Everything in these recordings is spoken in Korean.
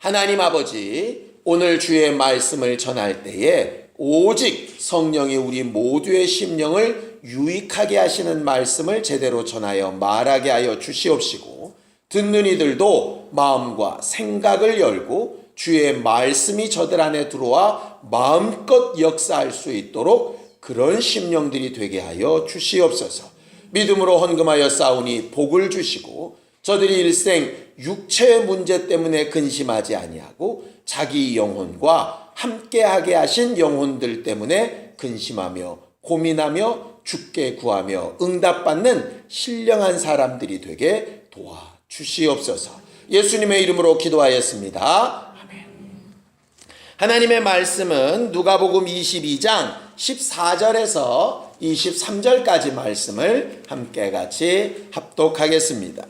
하나님 아버지, 오늘 주의 말씀을 전할 때에 오직 성령이 우리 모두의 심령을 유익하게 하시는 말씀을 제대로 전하여 말하게 하여 주시옵시고, 듣는 이들도 마음과 생각을 열고 주의 말씀이 저들 안에 들어와 마음껏 역사할 수 있도록 그런 심령들이 되게 하여 주시옵소서. 믿음으로 헌금하여 싸우니 복을 주시고, 저들이 일생 육체의 문제 때문에 근심하지 아니하고 자기 영혼과 함께하게 하신 영혼들 때문에 근심하며 고민하며 주께 구하며 응답받는 신령한 사람들이 되게 도와주시옵소서. 예수님의 이름으로 기도하였습니다. 아멘. 하나님의 말씀은 누가복음 22장 14절에서 23절까지 말씀을 함께 같이 합독하겠습니다.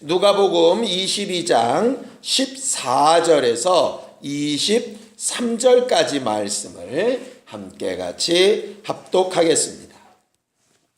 누가복음 22장 14절에서 23절까지 말씀을 함께 같이 합독하겠습니다.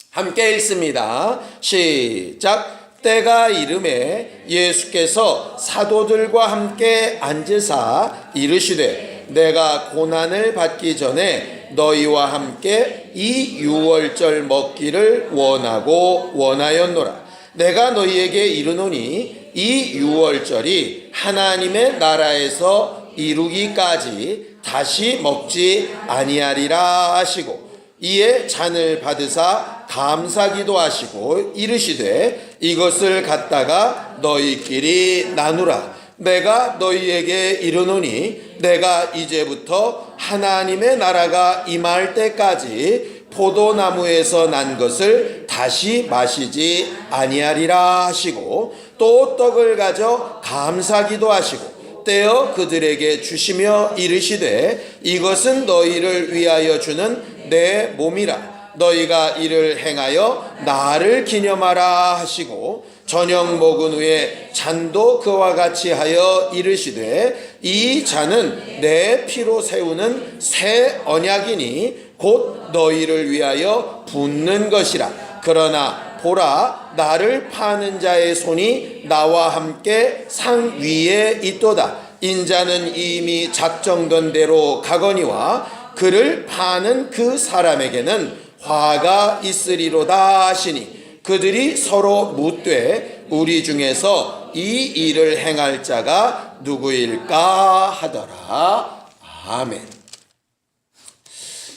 함께 읽습니다. 시작. 때가 이름에 예수께서 사도들과 함께 앉으사 이르시되, 내가 고난을 받기 전에 너희와 함께 이 유월절 먹기를 원하였노라. 내가 너희에게 이르노니 이 유월절이 하나님의 나라에서 이루기까지 다시 먹지 아니하리라 하시고, 이에 잔을 받으사 감사기도 하시고 이르시되, 이것을 갖다가 너희끼리 나누라. 내가 너희에게 이르노니 내가 이제부터 하나님의 나라가 임할 때까지 포도나무에서 난 것을 다시 마시지 아니하리라 하시고, 또 떡을 가져 감사기도 하시고 떼어 그들에게 주시며 이르시되, 이것은 너희를 위하여 주는 내 몸이라. 너희가 이를 행하여 나를 기념하라 하시고, 저녁 먹은 후에 잔도 그와 같이 하여 이르시되, 이 잔은 내 피로 세우는 새 언약이니 곧 너희를 위하여 붓는 것이라. 그러나 보라, 나를 파는 자의 손이 나와 함께 상 위에 있도다. 인자는 이미 작정된 대로 가거니와 그를 파는 그 사람에게는 화가 있으리로다 하시니, 그들이 서로 묻되, 우리 중에서 이 일을 행할 자가 누구일까 하더라. 아멘.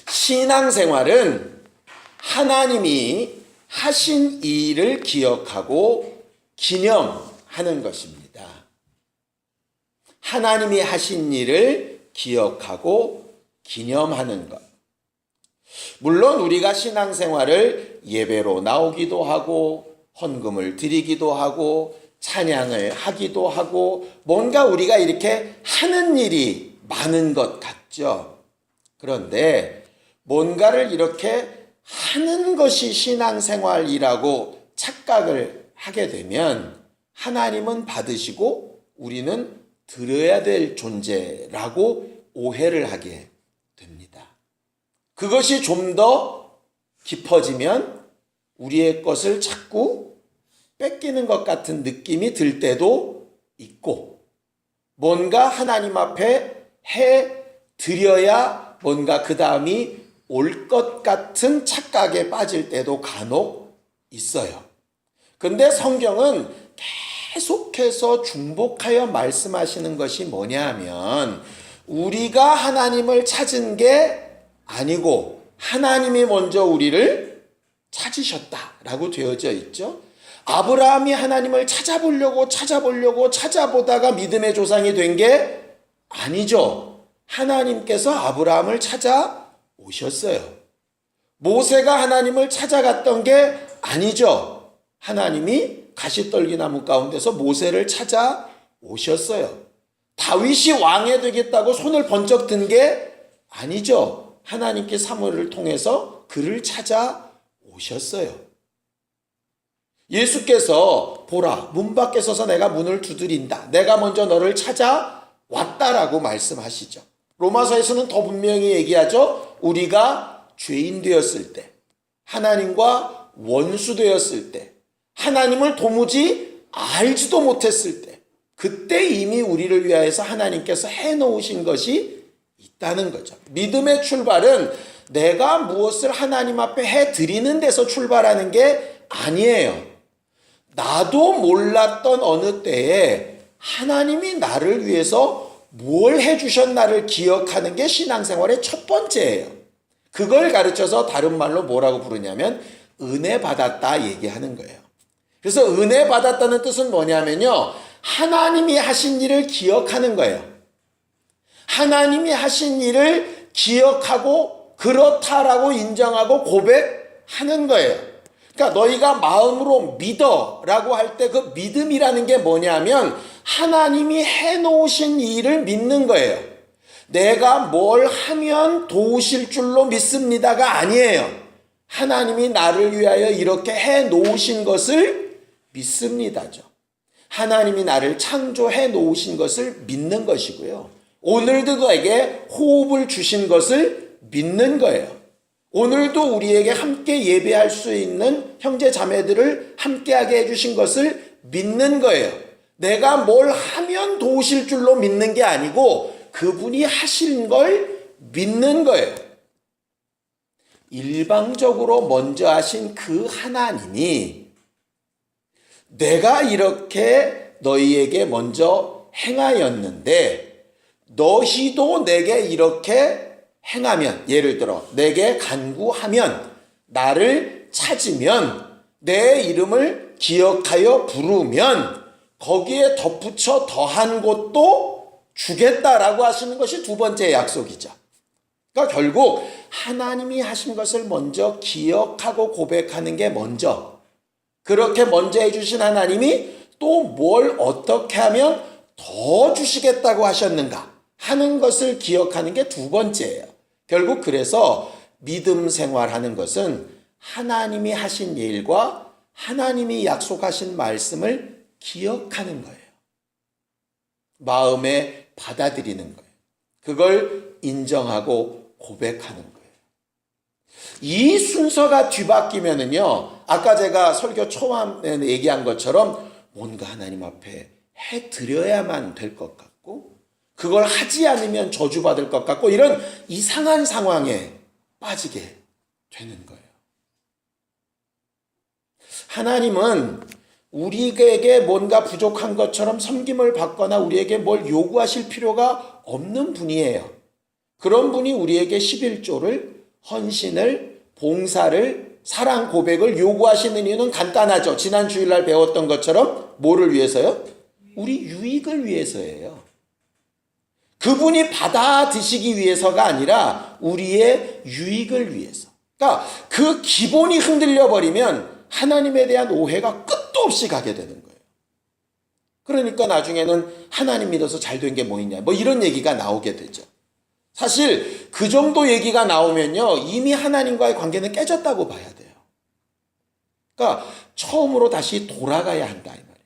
신앙생활은 하나님이 하신 일을 기억하고 기념하는 것입니다. 하나님이 하신 일을 기억하고 기념하는 것. 물론 우리가 신앙생활을 예배로 나오기도 하고 헌금을 드리기도 하고 찬양을 하기도 하고 뭔가 우리가 이렇게 하는 일이 많은 것 같죠. 그런데 뭔가를 이렇게 하는 것이 신앙생활이라고 착각을 하게 되면 하나님은 받으시고 우리는 드려야 될 존재라고 오해를 하게 됩니다. 그것이 좀 더 깊어지면 우리의 것을 자꾸 뺏기는 것 같은 느낌이 들 때도 있고, 뭔가 하나님 앞에 해 드려야 뭔가 그 다음이 올 것 같은 착각에 빠질 때도 간혹 있어요. 근데 성경은 계속해서 중복하여 말씀하시는 것이 뭐냐 하면, 우리가 하나님을 찾은 게 아니고 하나님이 먼저 우리를 찾으셨다라고 되어져 있죠. 아브라함이 하나님을 찾아보다가 믿음의 조상이 된 게 아니죠. 하나님께서 아브라함을 찾아오셨어요. 모세가 하나님을 찾아갔던 게 아니죠. 하나님이 가시떨기나무 가운데서 모세를 찾아오셨어요. 다윗이 왕이 되겠다고 손을 번쩍 든 게 아니죠. 하나님께 사무엘을 통해서 그를 찾아오셨어요. 예수께서 보라, 문 밖에 서서 내가 문을 두드린다. 내가 먼저 너를 찾아왔다라고 말씀하시죠. 로마서에서는 더 분명히 얘기하죠. 우리가 죄인 되었을 때, 하나님과 원수 되었을 때, 하나님을 도무지 알지도 못했을 때, 그때 이미 우리를 위하여서 하나님께서 해놓으신 것이 있다는 거죠. 믿음의 출발은 내가 무엇을 하나님 앞에 해드리는 데서 출발하는 게 아니에요. 나도 몰랐던 어느 때에 하나님이 나를 위해서 뭘 해주셨나를 기억하는 게 신앙생활의 첫 번째예요. 그걸 가르쳐서 다른 말로 뭐라고 부르냐면 은혜 받았다 얘기하는 거예요. 그래서 은혜 받았다는 뜻은 뭐냐면요, 하나님이 하신 일을 기억하는 거예요. 하나님이 하신 일을 기억하고 그렇다라고 인정하고 고백하는 거예요. 그러니까 너희가 마음으로 믿어라고 할 때 그 믿음이라는 게 뭐냐면 하나님이 해놓으신 일을 믿는 거예요. 내가 뭘 하면 도우실 줄로 믿습니다가 아니에요. 하나님이 나를 위하여 이렇게 해놓으신 것을 믿습니다죠. 하나님이 나를 창조해 놓으신 것을 믿는 것이고요. 오늘도 그에게 호흡을 주신 것을 믿는 거예요. 오늘도 우리에게 함께 예배할 수 있는 형제 자매들을 함께하게 해주신 것을 믿는 거예요. 내가 뭘 하면 도우실 줄로 믿는 게 아니고 그분이 하신 걸 믿는 거예요. 일방적으로 먼저 하신 그 하나님이 내가 이렇게 너희에게 먼저 행하였는데 너희도 내게 이렇게 행하면, 예를 들어 내게 간구하면, 나를 찾으면, 내 이름을 기억하여 부르면 거기에 덧붙여 더한 것도 주겠다라고 하시는 것이 두 번째 약속이죠. 그러니까 결국 하나님이 하신 것을 먼저 기억하고 고백하는 게 먼저, 그렇게 먼저 해주신 하나님이 또 뭘 어떻게 하면 더 주시겠다고 하셨는가 하는 것을 기억하는 게 두 번째예요. 결국 그래서 믿음 생활하는 것은 하나님이 하신 일과 하나님이 약속하신 말씀을 기억하는 거예요. 마음에 받아들이는 거예요. 그걸 인정하고 고백하는 거예요. 이 순서가 뒤바뀌면은요, 아까 제가 설교 초반에 얘기한 것처럼 뭔가 하나님 앞에 해드려야만 될 것 같고 그걸 하지 않으면 저주받을 것 같고 이런 이상한 상황에 빠지게 되는 거예요. 하나님은 우리에게 뭔가 부족한 것처럼 섬김을 받거나 우리에게 뭘 요구하실 필요가 없는 분이에요. 그런 분이 우리에게 11조를, 헌신을, 봉사를, 사랑 고백을 요구하시는 이유는 간단하죠. 지난 주일날 배웠던 것처럼 뭐를 위해서요? 우리 유익을 위해서예요. 그분이 받아 드시기 위해서가 아니라 우리의 유익을 위해서. 그러니까 그 기본이 흔들려 버리면 하나님에 대한 오해가 끝도 없이 가게 되는 거예요. 그러니까 나중에는 하나님 믿어서 잘 된 게 뭐 있냐, 뭐 이런 얘기가 나오게 되죠. 사실 그 정도 얘기가 나오면요, 이미 하나님과의 관계는 깨졌다고 봐야 돼요. 그러니까 처음으로 다시 돌아가야 한다 이 말이에요.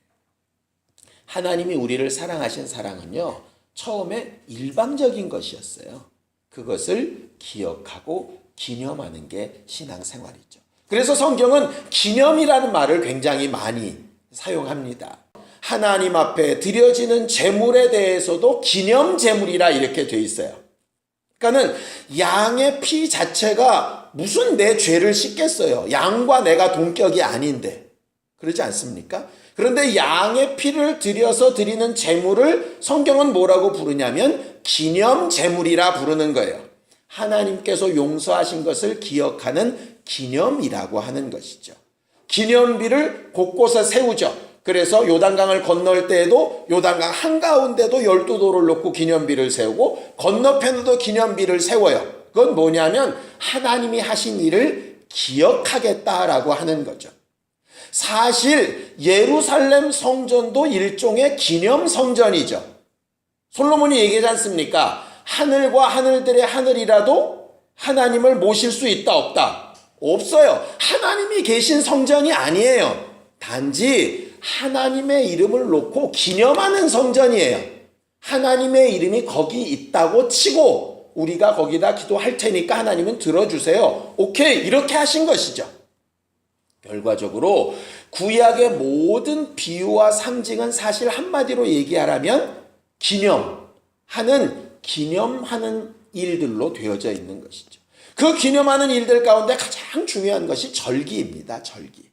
하나님이 우리를 사랑하신 사랑은요, 처음에 일방적인 것이었어요. 그것을 기억하고 기념하는 게 신앙생활이죠. 그래서 성경은 기념이라는 말을 굉장히 많이 사용합니다. 하나님 앞에 드려지는 제물에 대해서도 기념 제물이라 이렇게 돼 있어요. 그러니까는 양의 피 자체가 무슨 내 죄를 씻겠어요. 양과 내가 동격이 아닌데. 그러지 않습니까? 그런데 양의 피를 들여서 드리는 제물을 성경은 뭐라고 부르냐면 기념 제물이라 부르는 거예요. 하나님께서 용서하신 것을 기억하는 기념이라고 하는 것이죠. 기념비를 곳곳에 세우죠. 그래서 요단강을 건널 때에도 요단강 한가운데도 12돌을 놓고 기념비를 세우고 건너편에도 기념비를 세워요. 그건 뭐냐면 하나님이 하신 일을 기억하겠다라고 하는 거죠. 사실 예루살렘 성전도 일종의 기념 성전이죠. 솔로몬이 얘기하지 않습니까? 하늘과 하늘들의 하늘이라도 하나님을 모실 수 있다 없다? 없어요. 하나님이 계신 성전이 아니에요. 단지 하나님의 이름을 놓고 기념하는 성전이에요. 하나님의 이름이 거기 있다고 치고 우리가 거기다 기도할 테니까 하나님은 들어주세요. 오케이, 이렇게 하신 것이죠. 결과적으로 구약의 모든 비유와 상징은 사실 한마디로 얘기하라면 기념하는 일들로 되어져 있는 것이죠. 그 기념하는 일들 가운데 가장 중요한 것이 절기입니다. 절기.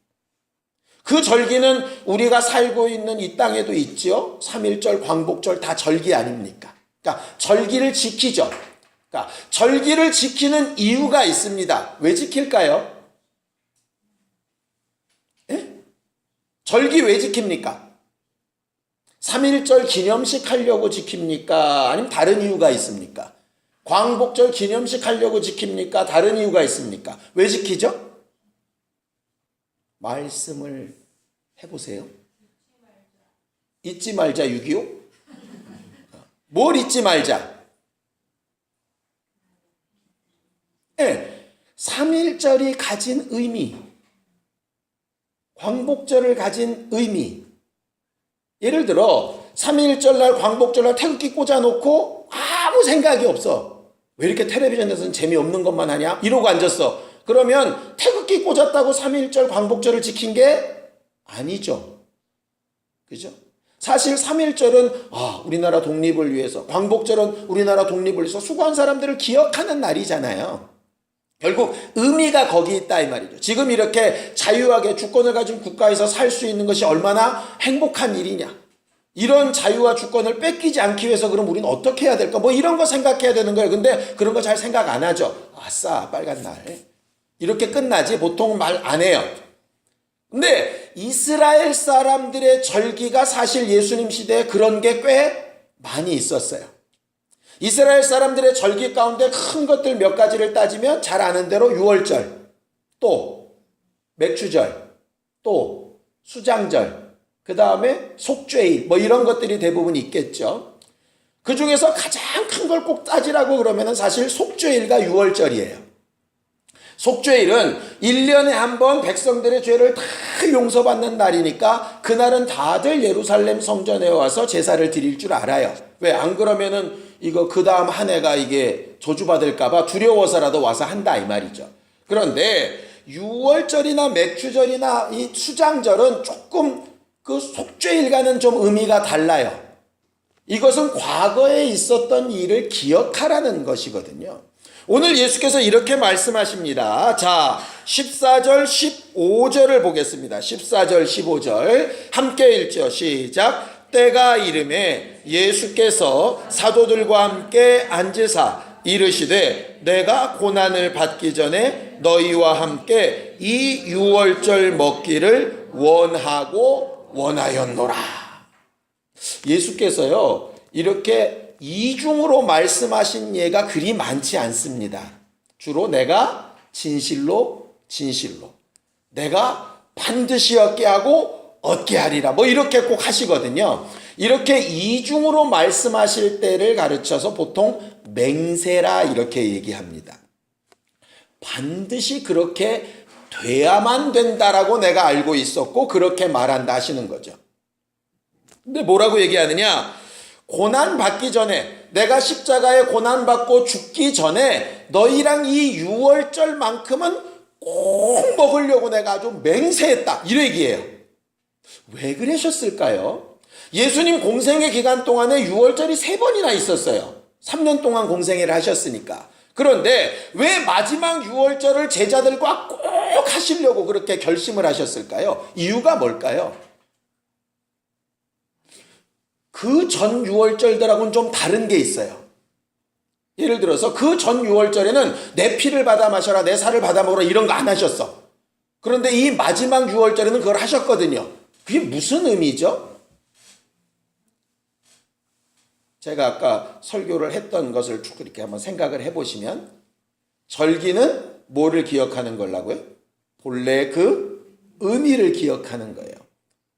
그 절기는 우리가 살고 있는 이 땅에도 있죠. 3.1절, 광복절 다 절기 아닙니까? 그러니까 절기를 지키죠. 그러니까 절기를 지키는 이유가 있습니다. 왜 지킬까요? 예? 절기 왜 지킵니까? 3.1절 기념식 하려고 지킵니까? 아니면 다른 이유가 있습니까? 광복절 기념식 하려고 지킵니까? 다른 이유가 있습니까? 왜 지키죠? 말씀을 해보세요. 잊지 말자 6.25? 뭘 잊지 말자? 네, 3.1절이 가진 의미, 광복절을 가진 의미. 예를 들어 3.1절 날 광복절 날 태극기 꽂아놓고 아무 생각이 없어. 왜 이렇게 텔레비전에서는 재미없는 것만 하냐? 이러고 앉았어. 그러면 태극기 꽂았다고 3.1절 광복절을 지킨 게 아니죠. 그죠? 사실 3.1절은 우리나라 독립을 위해서, 광복절은 우리나라 독립을 위해서 수고한 사람들을 기억하는 날이잖아요. 결국 의미가 거기 있다 이 말이죠. 지금 이렇게 자유하게 주권을 가진 국가에서 살 수 있는 것이 얼마나 행복한 일이냐. 이런 자유와 주권을 뺏기지 않기 위해서 그럼 우리는 어떻게 해야 될까? 뭐 이런 거 생각해야 되는 거예요. 근데 그런 거 잘 생각 안 하죠. 아싸 빨간 날. 이렇게 끝나지 보통 말 안 해요. 근데 이스라엘 사람들의 절기가 사실 예수님 시대에 그런 게 꽤 많이 있었어요. 이스라엘 사람들의 절기 가운데 큰 것들 몇 가지를 따지면 잘 아는 대로 유월절, 또 맥추절, 또 수장절, 그 다음에 속죄일 뭐 이런 것들이 대부분 있겠죠. 그 중에서 가장 큰 걸 꼭 따지라고 그러면 사실 속죄일과 유월절이에요. 속죄일은 1년에 한 번 백성들의 죄를 다 용서받는 날이니까 그날은 다들 예루살렘 성전에 와서 제사를 드릴 줄 알아요. 왜? 안 그러면은 이거 그 다음 한 해가 이게 저주받을까봐 두려워서라도 와서 한다 이 말이죠. 그런데 유월절이나 맥추절이나 이 수장절은 조금 그 속죄일과는 좀 의미가 달라요. 이것은 과거에 있었던 일을 기억하라는 것이거든요. 오늘 예수께서 이렇게 말씀하십니다. 자, 14절, 15절을 보겠습니다. 14절, 15절 함께 읽죠. 시작. 때가 이름에 예수께서 사도들과 함께 앉으사 이르시되 내가 고난을 받기 전에 너희와 함께 이 유월절 먹기를 원하였노라. 예수께서요 이렇게 이중으로 말씀하신 예가 그리 많지 않습니다. 주로 내가 진실로 내가 반드시 얻게 하고 얻게 하리라 뭐 이렇게 꼭 하시거든요. 이렇게 이중으로 말씀하실 때를 가르쳐서 보통 맹세라 이렇게 얘기합니다. 반드시 그렇게 돼야만 된다라고 내가 알고 있었고 그렇게 말한다 하시는 거죠. 근데 뭐라고 얘기하느냐? 고난 받기 전에 내가 십자가에 고난 받고 죽기 전에 너희랑 이 유월절만큼은 꼭 먹으려고 내가 아주 맹세했다 이런 얘기예요. 왜 그러셨을까요? 예수님 공생의 기간 동안에 유월절이 3번이나 있었어요. 3년 동안 공생애를 하셨으니까. 그런데 왜 마지막 유월절을 제자들과 꼭 하시려고 그렇게 결심을 하셨을까요? 이유가 뭘까요? 그 전 유월절들하고는 좀 다른 게 있어요. 예를 들어서 그 전 유월절에는 내 피를 받아 마셔라, 내 살을 받아 먹어라 이런 거 안 하셨어. 그런데 이 마지막 유월절에는 그걸 하셨거든요. 그게 무슨 의미죠? 제가 아까 설교를 했던 것을 쭉 이렇게 한번 생각을 해보시면 절기는 뭐를 기억하는 거라고요? 본래 그 의미를 기억하는 거예요.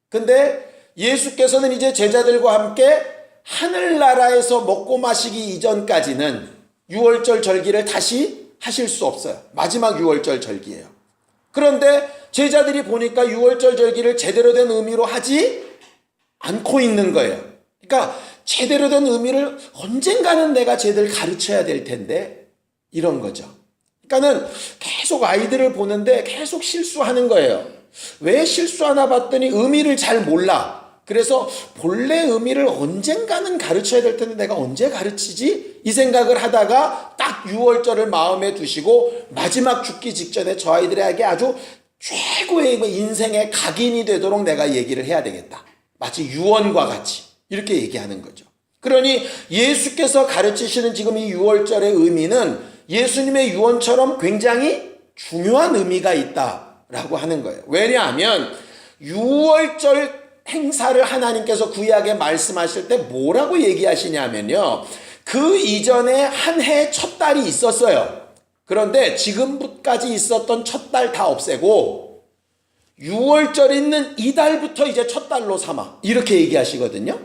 근데 예수께서는 이제 제자들과 함께 하늘나라에서 먹고 마시기 이전까지는 유월절 절기를 다시 하실 수 없어요. 마지막 유월절 절기예요. 그런데 제자들이 보니까 유월절 절기를 제대로 된 의미로 하지 않고 있는 거예요. 그러니까 제대로 된 의미를 언젠가는 내가 쟤들 가르쳐야 될 텐데 이런 거죠. 그러니까는 계속 아이들을 보는데 계속 실수하는 거예요. 왜 실수하나 봤더니 의미를 잘 몰라. 그래서 본래 의미를 언젠가는 가르쳐야 될 텐데 내가 언제 가르치지? 이 생각을 하다가 딱 유월절을 마음에 두시고 마지막 죽기 직전에 저 아이들에게 아주 최고의 인생의 각인이 되도록 내가 얘기를 해야 되겠다. 마치 유언과 같이 이렇게 얘기하는 거죠. 그러니 예수께서 가르치시는 지금 이 유월절의 의미는 예수님의 유언처럼 굉장히 중요한 의미가 있다라고 하는 거예요. 왜냐하면 유월절 행사를 하나님께서 구약에 말씀하실 때 뭐라고 얘기하시냐면요. 그 이전에 한 해 첫 달이 있었어요. 그런데 지금까지 있었던 첫 달 다 없애고 6월절 있는 이달부터 이제 첫 달로 삼아. 이렇게 얘기하시거든요.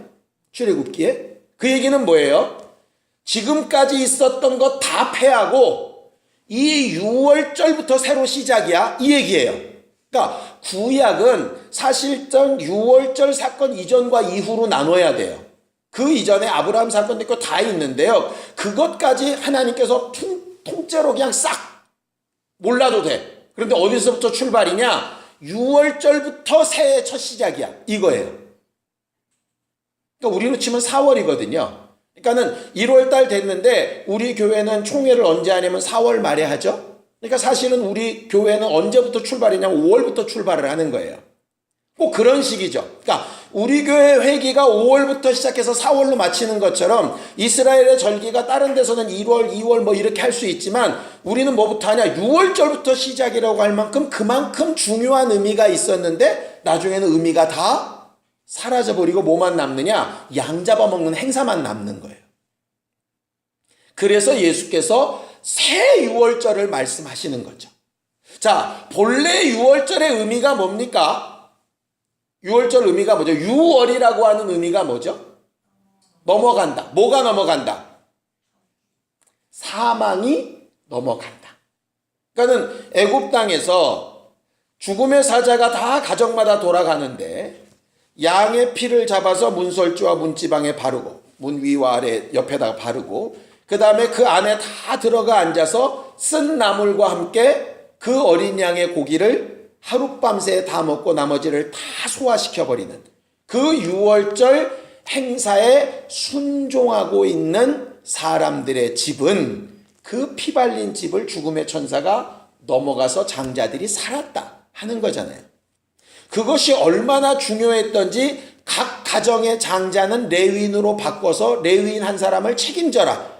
출애굽기에. 그 얘기는 뭐예요? 지금까지 있었던 것 다 폐하고 이 6월절부터 새로 시작이야. 이 얘기예요. 그러니까 구약은 사실상 6월절 사건 이전과 이후로 나눠야 돼요. 그 이전에 아브라함 사건도 있고 다 있는데요. 그것까지 하나님께서 통째로 그냥 싹 몰라도 돼. 그런데 어디서부터 출발이냐? 6월절부터 새해 첫 시작이야. 이거예요. 그러니까 우리로 치면 4월이거든요. 그러니까는 1월달 됐는데 우리 교회는 총회를 언제 하냐면 4월 말에 하죠. 그러니까 사실은 우리 교회는 언제부터 출발이냐면 5월부터 출발을 하는 거예요. 꼭 그런 식이죠. 그러니까 우리 교회 회기가 5월부터 시작해서 4월로 마치는 것처럼 이스라엘의 절기가 다른 데서는 1월, 2월 뭐 이렇게 할 수 있지만 우리는 뭐부터 하냐? 6월절부터 시작이라고 할 만큼 그만큼 중요한 의미가 있었는데 나중에는 의미가 다 사라져버리고 뭐만 남느냐? 양 잡아먹는 행사만 남는 거예요. 그래서 예수께서 새 6월절을 말씀하시는 거죠. 자, 본래 6월절의 의미가 뭡니까? 6월절 의미가 뭐죠? 6월이라고 하는 의미가 뭐죠? 넘어간다. 뭐가 넘어간다? 사망이 넘어간다. 그러니까는 애굽 땅에서 죽음의 사자가 다 가정마다 돌아가는데 양의 피를 잡아서 문설주와 문지방에 바르고 문 위와 아래 옆에다가 바르고 그 다음에 그 안에 다 들어가 앉아서 쓴 나물과 함께 그 어린 양의 고기를 하룻밤새 다 먹고 나머지를 다 소화시켜버리는 그 6월절 행사에 순종하고 있는 사람들의 집은 그 피 발린 집을 죽음의 천사가 넘어가서 장자들이 살았다 하는 거잖아요. 그것이 얼마나 중요했던지 각 가정의 장자는 레위인으로 바꿔서 레위인 한 사람을 책임져라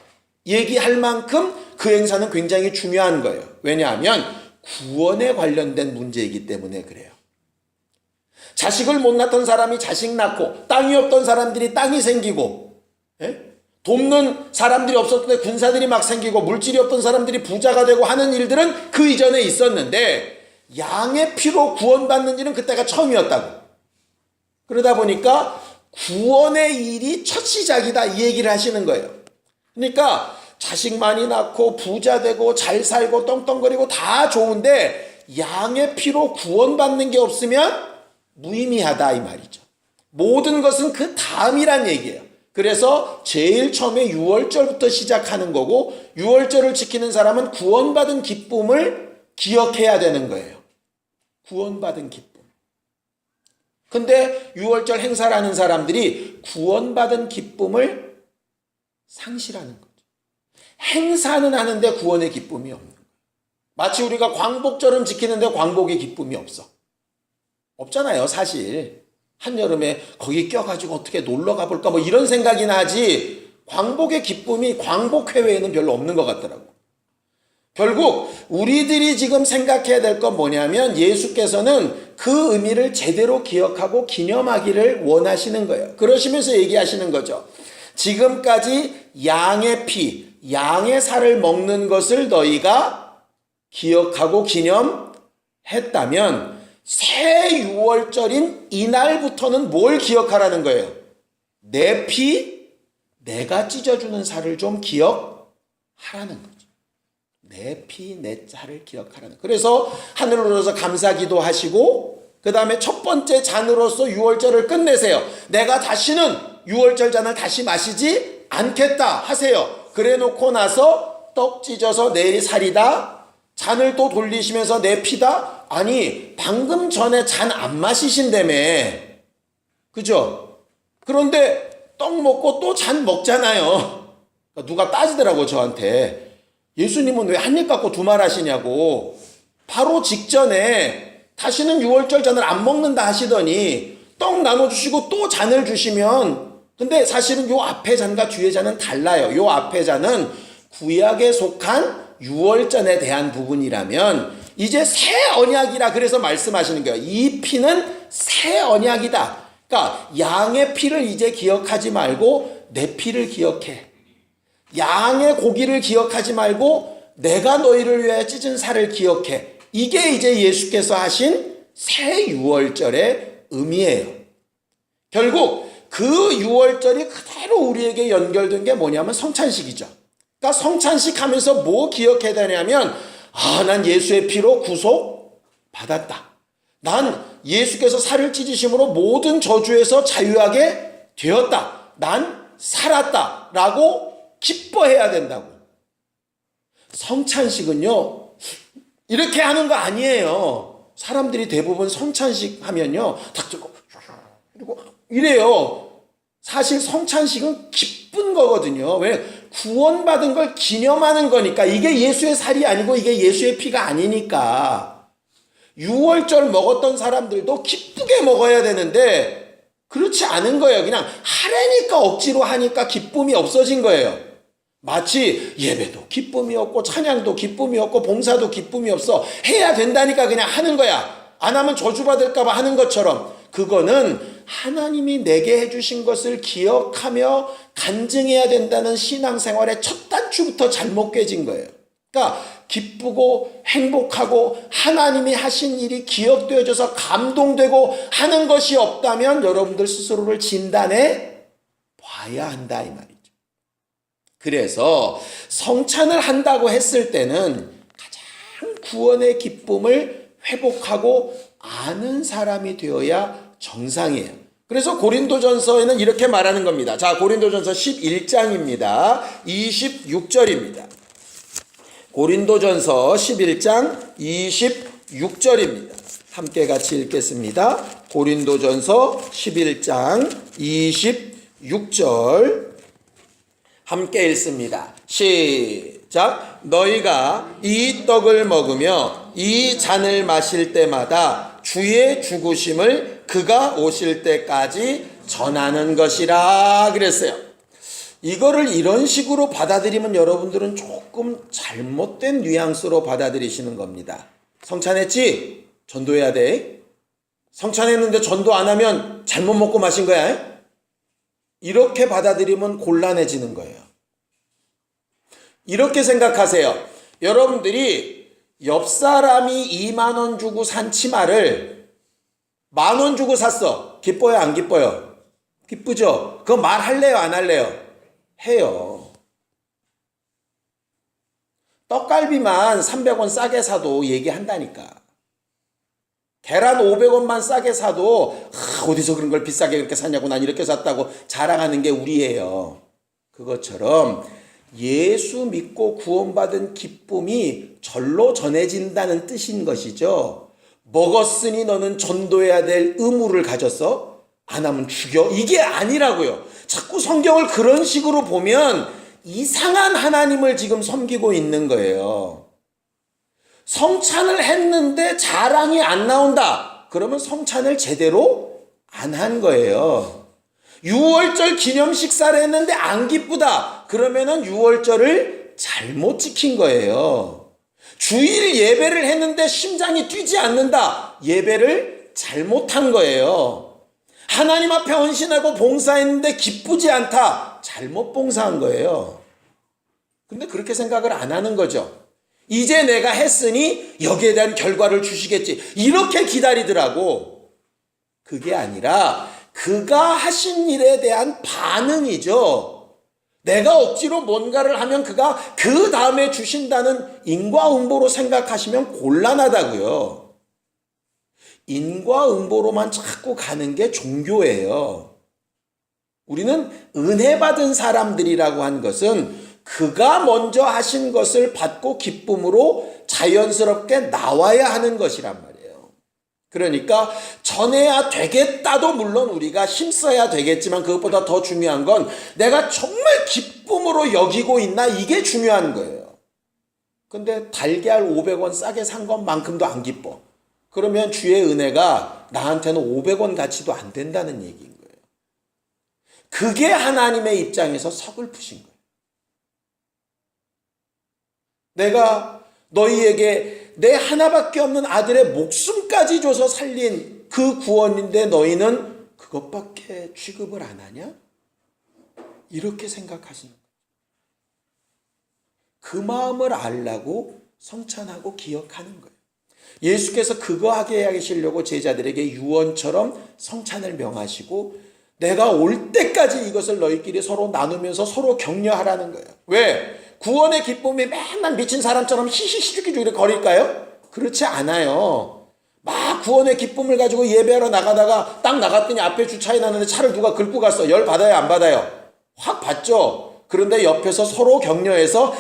얘기할 만큼 그 행사는 굉장히 중요한 거예요. 왜냐하면 구원에 관련된 문제이기 때문에 그래요. 자식을 못 낳던 사람이 자식 낳고 땅이 없던 사람들이 땅이 생기고 돕는 사람들이 없었는데 군사들이 막 생기고 물질이 없던 사람들이 부자가 되고 하는 일들은 그 이전에 있었는데 양의 피로 구원받는 일은 그때가 처음이었다고. 그러다 보니까 구원의 일이 첫 시작이다 이 얘기를 하시는 거예요. 그러니까 자식 많이 낳고 부자 되고 잘 살고 떵떵거리고 다 좋은데 양의 피로 구원받는 게 없으면 무의미하다 이 말이죠. 모든 것은 그 다음이란 얘기예요. 그래서 제일 처음에 6월절부터 시작하는 거고 6월절을 지키는 사람은 구원받은 기쁨을 기억해야 되는 거예요. 구원받은 기쁨. 근데 6월절 행사를 하는 사람들이 구원받은 기쁨을 상실하는 거죠. 행사는 하는데 구원의 기쁨이 없는 거예요. 마치 우리가 광복절은 지키는데 광복의 기쁨이 없어. 없잖아요, 사실. 한여름에 거기 껴가지고 어떻게 놀러 가볼까 뭐 이런 생각이나 하지 광복의 기쁨이 광복회회에는 별로 없는 것 같더라고. 결국 우리들이 지금 생각해야 될 건 뭐냐면 예수께서는 그 의미를 제대로 기억하고 기념하기를 원하시는 거예요. 그러시면서 얘기하시는 거죠. 지금까지 양의 피, 양의 살을 먹는 것을 너희가 기억하고 기념했다면 새 6월절인 이날부터는 뭘 기억하라는 거예요? 내 피, 내가 찢어주는 살을 좀 기억하라는 거죠. 내 피, 내 살을 기억하라는. 그래서 하늘로서 감사기도 하시고 그 다음에 첫 번째 잔으로서 6월절을 끝내세요. 내가 다시는 6월절 잔을 다시 마시지 않겠다 하세요. 그래 놓고 나서 떡 찢어서 내일 살이다 잔을 또 돌리시면서 내 피다? 아니, 방금 전에 잔 안 마시신다며. 그죠? 그런데 떡 먹고 또 잔 먹잖아요. 누가 따지더라고, 저한테. 예수님은 왜 한 입 갖고 두 말 하시냐고. 바로 직전에 다시는 유월절 잔을 안 먹는다 하시더니 떡 나눠주시고 또 잔을 주시면, 근데 사실은 요 앞에 잔과 뒤에 잔은 달라요. 요 앞에 잔은 구약에 속한 유월전에 대한 부분이라면 이제 새 언약이라 그래서 말씀하시는 거예요. 이 피는 새 언약이다. 그러니까 양의 피를 이제 기억하지 말고 내 피를 기억해. 양의 고기를 기억하지 말고 내가 너희를 위하여 찢은 살을 기억해. 이게 이제 예수께서 하신 새 유월절의 의미예요. 결국 그 유월절이 그대로 우리에게 연결된 게 뭐냐면 성찬식이죠. 그러니까 성찬식 하면서 뭐 기억해야 되냐면, 난 예수의 피로 구속 받았다. 난 예수께서 살을 찢으심으로 모든 저주에서 자유하게 되었다. 난 살았다. 라고 기뻐해야 된다고. 성찬식은요, 이렇게 하는 거 아니에요. 사람들이 대부분 성찬식 하면요, 딱 들고, 그리고 이래요. 사실 성찬식은 기쁜 거거든요. 왜? 구원받은 걸 기념하는 거니까. 이게 예수의 살이 아니고 이게 예수의 피가 아니니까. 유월절 먹었던 사람들도 기쁘게 먹어야 되는데 그렇지 않은 거예요. 그냥 하라니까 억지로 하니까 기쁨이 없어진 거예요. 마치 예배도 기쁨이 없고 찬양도 기쁨이 없고 봉사도 기쁨이 없어. 해야 된다니까 그냥 하는 거야. 안 하면 저주받을까 봐 하는 것처럼. 그거는 하나님이 내게 해주신 것을 기억하며 간증해야 된다는 신앙생활의 첫 단추부터 잘못 깨진 거예요. 그러니까 기쁘고 행복하고 하나님이 하신 일이 기억되어져서 감동되고 하는 것이 없다면 여러분들 스스로를 진단해 봐야 한다 이 말이죠. 그래서 성찬을 한다고 했을 때는 가장 구원의 기쁨을 회복하고 아는 사람이 되어야 정상이에요. 그래서 고린도전서에는 이렇게 말하는 겁니다. 자, 고린도전서 11장입니다. 26절입니다. 고린도전서 11장 26절입니다. 함께 같이 읽겠습니다. 고린도전서 11장 26절 함께 읽습니다. 시작. 너희가 이 떡을 먹으며 이 잔을 마실 때마다 주의 죽으심을 그가 오실 때까지 전하는 것이라 그랬어요. 이거를 이런 식으로 받아들이면 여러분들은 조금 잘못된 뉘앙스로 받아들이시는 겁니다. 성찬했지? 전도해야 돼. 성찬했는데 전도 안 하면 잘못 먹고 마신 거야. 이렇게 받아들이면 곤란해지는 거예요. 이렇게 생각하세요. 여러분들이 옆 사람이 2만 원 주고 산 치마를 10,000원 주고 샀어. 기뻐요, 안 기뻐요? 기쁘죠? 그거 말할래요, 안 할래요? 해요. 떡갈비만 300원 싸게 사도 얘기한다니까. 계란 500원만 싸게 사도 어디서 그런 걸 비싸게 그렇게 샀냐고, 난 이렇게 샀다고 자랑하는 게 우리예요. 그것처럼 예수 믿고 구원받은 기쁨이 절로 전해진다는 뜻인 것이죠. 먹었으니 너는 전도해야 될 의무를 가졌어? 안 하면 죽여? 이게 아니라고요. 자꾸 성경을 그런 식으로 보면 이상한 하나님을 지금 섬기고 있는 거예요. 성찬을 했는데 자랑이 안 나온다. 그러면 성찬을 제대로 안 한 거예요. 유월절 기념 식사를 했는데 안 기쁘다. 그러면은 유월절을 잘못 지킨 거예요. 주일 예배를 했는데 심장이 뛰지 않는다. 예배를 잘못한 거예요. 하나님 앞에 헌신하고 봉사했는데 기쁘지 않다. 잘못 봉사한 거예요. 근데 그렇게 생각을 안 하는 거죠. 이제 내가 했으니 여기에 대한 결과를 주시겠지. 이렇게 기다리더라고. 그게 아니라 그가 하신 일에 대한 반응이죠. 내가 억지로 뭔가를 하면 그가 그 다음에 주신다는 인과응보로 생각하시면 곤란하다고요. 인과응보로만 자꾸 가는 게 종교예요. 우리는 은혜 받은 사람들이라고 한 것은 그가 먼저 하신 것을 받고 기쁨으로 자연스럽게 나와야 하는 것이란 말이에요. 그러니까 전해야 되겠다도 물론 우리가 힘써야 되겠지만 그것보다 더 중요한 건 내가 정말 기쁨으로 여기고 있나, 이게 중요한 거예요. 근데 달걀 500원 싸게 산 것만큼도 안 기뻐. 그러면 주의 은혜가 나한테는 500원 가치도 안 된다는 얘기인 거예요. 그게 하나님의 입장에서 서글프신 거예요. 내가 너희에게 내 하나밖에 없는 아들의 목숨까지 줘서 살린 그 구원인데 너희는 그것밖에 취급을 안 하냐? 이렇게 생각하시는 거예요. 그 마음을 알라고 성찬하고 기억하는 거예요. 예수께서 그거 하게 하시려고 제자들에게 유언처럼 성찬을 명하시고 내가 올 때까지 이것을 너희끼리 서로 나누면서 서로 격려하라는 거예요. 왜? 구원의 기쁨이 맨날 미친 사람처럼 히히히히히히 거릴까요? 그렇지 않아요. 막 구원의 기쁨을 가지고 예배하러 나가다가 딱 나갔더니 앞에 주차해 놨는데 차를 누가 긁고 갔어. 열 받아요, 안 받아요? 확 받죠. 그런데 옆에서 서로 격려해서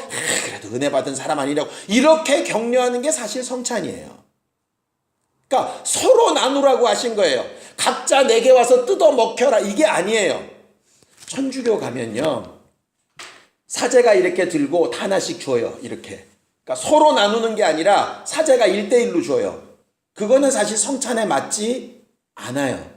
그래도 은혜 받은 사람 아니라고 이렇게 격려하는 게 사실 성찬이에요. 그러니까 서로 나누라고 하신 거예요. 각자 내게 와서 뜯어 먹혀라, 이게 아니에요. 천주교 가면요, 사제가 이렇게 들고 다 하나씩 줘요. 이렇게. 그러니까 서로 나누는 게 아니라 사제가 1대1로 줘요. 그거는 사실 성찬에 맞지 않아요.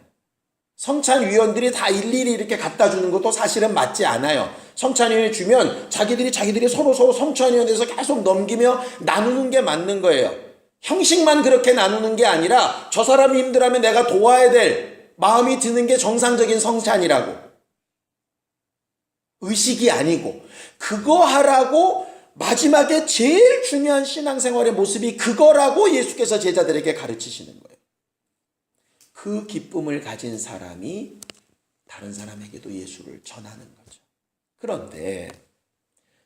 성찬위원들이 다 일일이 이렇게 갖다 주는 것도 사실은 맞지 않아요. 성찬위원이 주면 자기들이 서로 성찬위원에서 계속 넘기며 나누는 게 맞는 거예요. 형식만 그렇게 나누는 게 아니라 저 사람이 힘들어하면 내가 도와야 될 마음이 드는 게 정상적인 성찬이라고. 의식이 아니고 그거 하라고 마지막에 제일 중요한 신앙생활의 모습이 그거라고 예수께서 제자들에게 가르치시는 거예요. 그 기쁨을 가진 사람이 다른 사람에게도 예수를 전하는 거죠. 그런데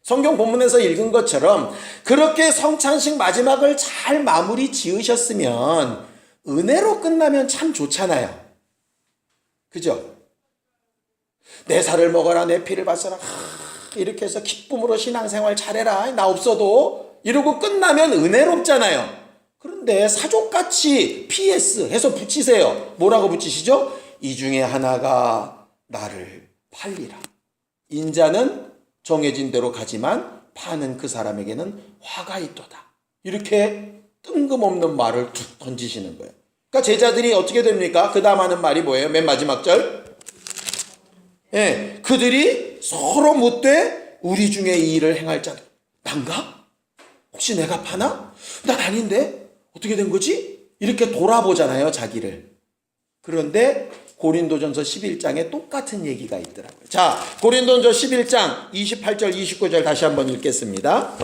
성경 본문에서 읽은 것처럼 그렇게 성찬식 마지막을 잘 마무리 지으셨으면 은혜로 끝나면 참 좋잖아요. 그죠? 내 살을 먹어라, 내 피를 받쳐라, 이렇게 해서 기쁨으로 신앙생활 잘해라, 나 없어도, 이러고 끝나면 은혜롭잖아요. 그런데 사족같이 PS 해서 붙이세요. 뭐라고 붙이시죠? 이 중에 하나가 나를 팔리라. 인자는 정해진 대로 가지만 파는 그 사람에게는 화가 있도다. 이렇게 뜬금없는 말을 툭 던지시는 거예요. 그러니까 제자들이 어떻게 됩니까? 그 다음 하는 말이 뭐예요? 맨 마지막 절. 예, 그들이 서로 묻되 우리 중에 이 일을 행할 자는 난가? 혹시 내가 파나? 난 아닌데? 어떻게 된 거지? 이렇게 돌아보잖아요, 자기를. 그런데 고린도전서 11장에 똑같은 얘기가 있더라고요. 자, 고린도전서 11장 28절 29절 다시 한번 읽겠습니다.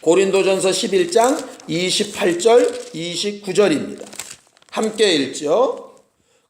고린도전서 11장 28절 29절입니다. 함께 읽죠.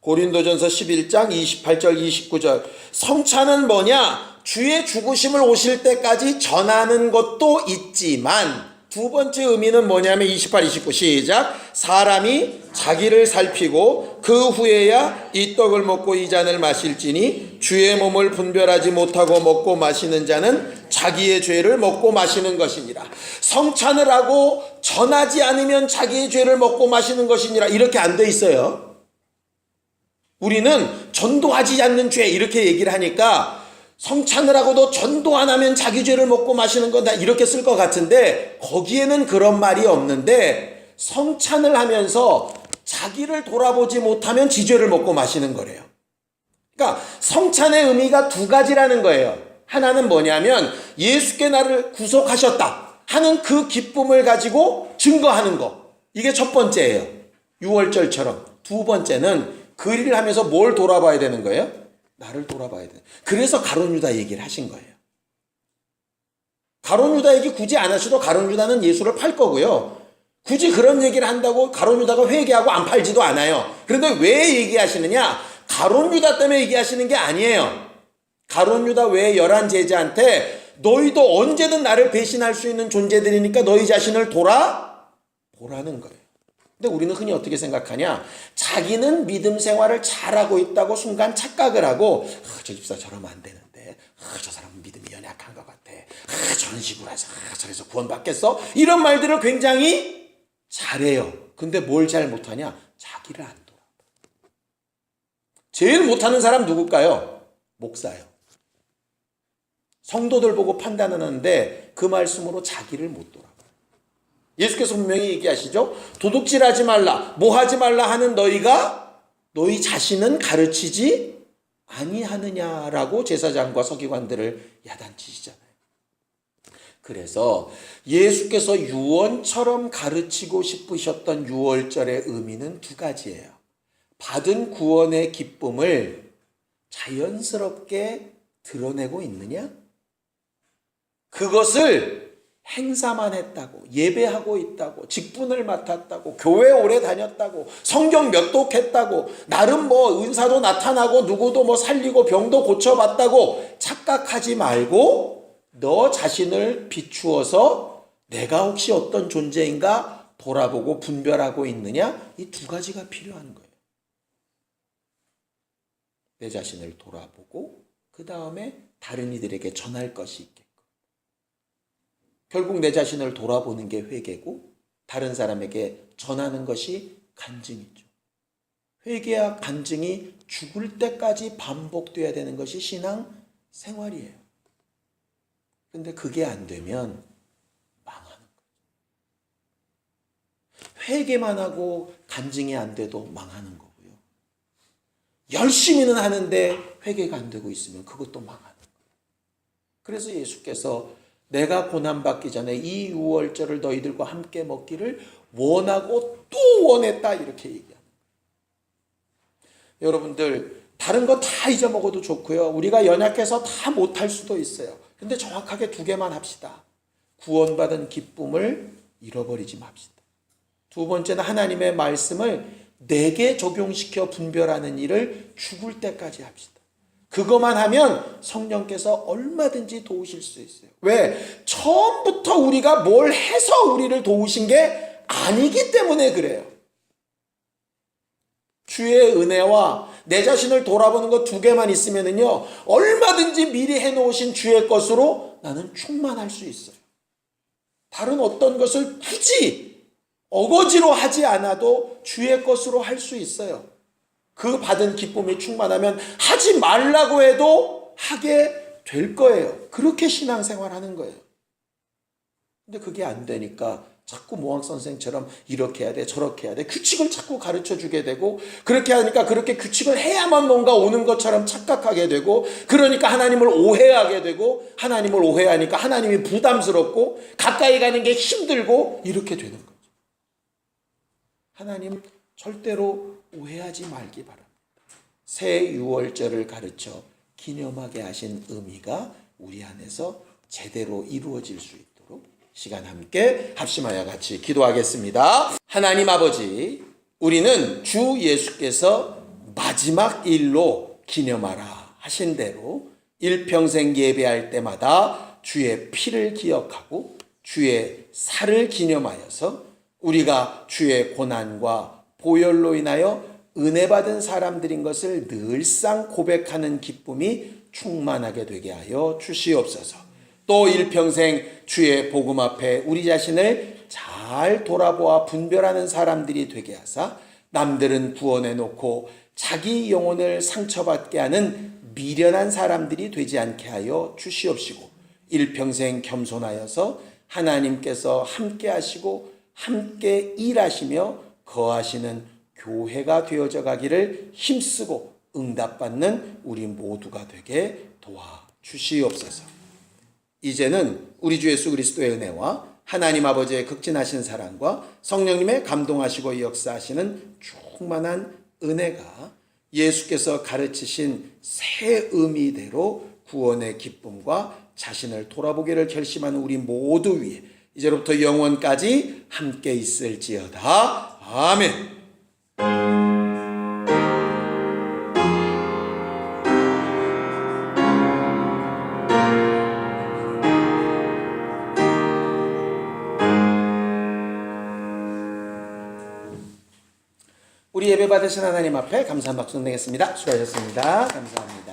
고린도전서 11장 28절 29절. 성찬은 뭐냐? 주의 죽으심을 오실 때까지 전하는 것도 있지만, 두 번째 의미는 뭐냐면 28, 29 시작. 사람이 자기를 살피고 그 후에야 이 떡을 먹고 이 잔을 마실지니 주의 몸을 분별하지 못하고 먹고 마시는 자는 자기의 죄를 먹고 마시는 것이니라. 성찬을 하고 전하지 않으면 자기의 죄를 먹고 마시는 것이니라. 이렇게 안 돼 있어요. 우리는 전도하지 않는 죄 이렇게 얘기를 하니까 성찬을 하고도 전도 안 하면 자기 죄를 먹고 마시는 거다 이렇게 쓸 것 같은데, 거기에는 그런 말이 없는데 성찬을 하면서 자기를 돌아보지 못하면 지 죄를 먹고 마시는 거래요. 그러니까 성찬의 의미가 두 가지라는 거예요. 하나는 뭐냐면 예수께 나를 구속하셨다 하는 그 기쁨을 가지고 증거하는 거, 이게 첫 번째예요. 유월절처럼. 두 번째는 그 일을 하면서 뭘 돌아봐야 되는 거예요? 나를 돌아봐야 돼. 그래서 가룟 유다 얘기를 하신 거예요. 가룟 유다 얘기 굳이 안 하셔도 가룟 유다는 예수를 팔 거고요. 굳이 그런 얘기를 한다고 가룟 유다가 회개하고 안 팔지도 않아요. 그런데 왜 얘기하시느냐? 가룟 유다 때문에 얘기하시는 게 아니에요. 가룟 유다 외에 11 제자한테 너희도 언제든 나를 배신할 수 있는 존재들이니까 너희 자신을 돌아보라는 거예요. 근데 우리는 흔히 어떻게 생각하냐? 자기는 믿음 생활을 잘하고 있다고 순간 착각을 하고, 저 집사 저러면 안 되는데, 저 사람은 믿음이 연약한 것 같아, 저런 식으로 해서 저래서 구원받겠어? 이런 말들을 굉장히 잘해요. 근데 뭘 잘 못하냐? 자기를 안 돌아봐. 제일 못하는 사람 누굴까요? 목사요. 성도들 보고 판단하는데 그 말씀으로 자기를 못 돌아봐. 예수께서 분명히 얘기하시죠. 도둑질하지 말라, 뭐 하지 말라 하는 너희가 너희 자신은 가르치지 아니하느냐라고 제사장과 서기관들을 야단치시잖아요. 그래서 예수께서 유언처럼 가르치고 싶으셨던 유월절의 의미는 두 가지예요. 받은 구원의 기쁨을 자연스럽게 드러내고 있느냐? 그것을 행사만 했다고, 예배하고 있다고, 직분을 맡았다고, 교회 오래 다녔다고, 성경 몇 독했다고, 나름 뭐 은사도 나타나고 누구도 뭐 살리고 병도 고쳐봤다고 착각하지 말고 너 자신을 비추어서 내가 혹시 어떤 존재인가 돌아보고 분별하고 있느냐? 이 두 가지가 필요한 거예요. 내 자신을 돌아보고 그 다음에 다른 이들에게 전할 것이 있게. 결국 내 자신을 돌아보는 게 회개고 다른 사람에게 전하는 것이 간증이죠. 회개와 간증이 죽을 때까지 반복돼야 되는 것이 신앙 생활이에요. 근데 그게 안 되면 망하는 거죠. 회개만 하고 간증이 안 돼도 망하는 거고요. 열심히는 하는데 회개가 안 되고 있으면 그것도 망하는 거예요. 그래서 예수께서 내가 고난받기 전에 이 유월절을 너희들과 함께 먹기를 원하고 또 원했다 이렇게 얘기합니다. 여러분들 다른 거 다 잊어먹어도 좋고요. 우리가 연약해서 다 못할 수도 있어요. 근데 정확하게 두 개만 합시다. 구원받은 기쁨을 잃어버리지 맙시다. 두 번째는 하나님의 말씀을 내게 적용시켜 분별하는 일을 죽을 때까지 합시다. 그것만 하면 성령께서 얼마든지 도우실 수 있어요. 왜? 처음부터 우리가 뭘 해서 우리를 도우신 게 아니기 때문에 그래요. 주의 은혜와 내 자신을 돌아보는 것 두 개만 있으면은요, 얼마든지 미리 해놓으신 주의 것으로 나는 충만할 수 있어요. 다른 어떤 것을 굳이 어거지로 하지 않아도 주의 것으로 할 수 있어요. 그 받은 기쁨이 충만하면 하지 말라고 해도 하게 될 거예요. 그렇게 신앙생활 하는 거예요. 근데 그게 안 되니까 자꾸 모학 선생처럼 이렇게 해야 돼, 저렇게 해야 돼. 규칙을 자꾸 가르쳐 주게 되고, 그렇게 하니까 그렇게 규칙을 해야만 뭔가 오는 것처럼 착각하게 되고, 그러니까 하나님을 오해하게 되고, 하나님을 오해하니까 하나님이 부담스럽고, 가까이 가는 게 힘들고, 이렇게 되는 거죠. 하나님 절대로 오해하지 말기 바랍니다. 새 유월절을 가르쳐 기념하게 하신 의미가 우리 안에서 제대로 이루어질 수 있도록 시간 함께 합심하여 같이 기도하겠습니다. 하나님 아버지, 우리는 주 예수께서 마지막 일로 기념하라 하신 대로 일평생 예배할 때마다 주의 피를 기억하고 주의 살을 기념하여서 우리가 주의 고난과 보혈로 인하여 은혜 받은 사람들인 것을 늘상 고백하는 기쁨이 충만하게 되게 하여 주시옵소서. 또 일평생 주의 복음 앞에 우리 자신을 잘 돌아보아 분별하는 사람들이 되게 하사 남들은 구원해 놓고 자기 영혼을 상처받게 하는 미련한 사람들이 되지 않게 하여 주시옵시고, 일평생 겸손하여서 하나님께서 함께 하시고 함께 일하시며 거하시는 교회가 되어져 가기를 힘쓰고 응답받는 우리 모두가 되게 도와주시옵소서. 이제는 우리 주 예수 그리스도의 은혜와 하나님 아버지의 극진하신 사랑과 성령님의 감동하시고 역사하시는 충만한 은혜가 예수께서 가르치신 새 의미대로 구원의 기쁨과 자신을 돌아보기를 결심하는 우리 모두 위에 이제로부터 영원까지 함께 있을지어다. 아멘. 우리 예배 받으신 하나님 앞에 감사한 박수 드리겠습니다. 수고하셨습니다. 감사합니다.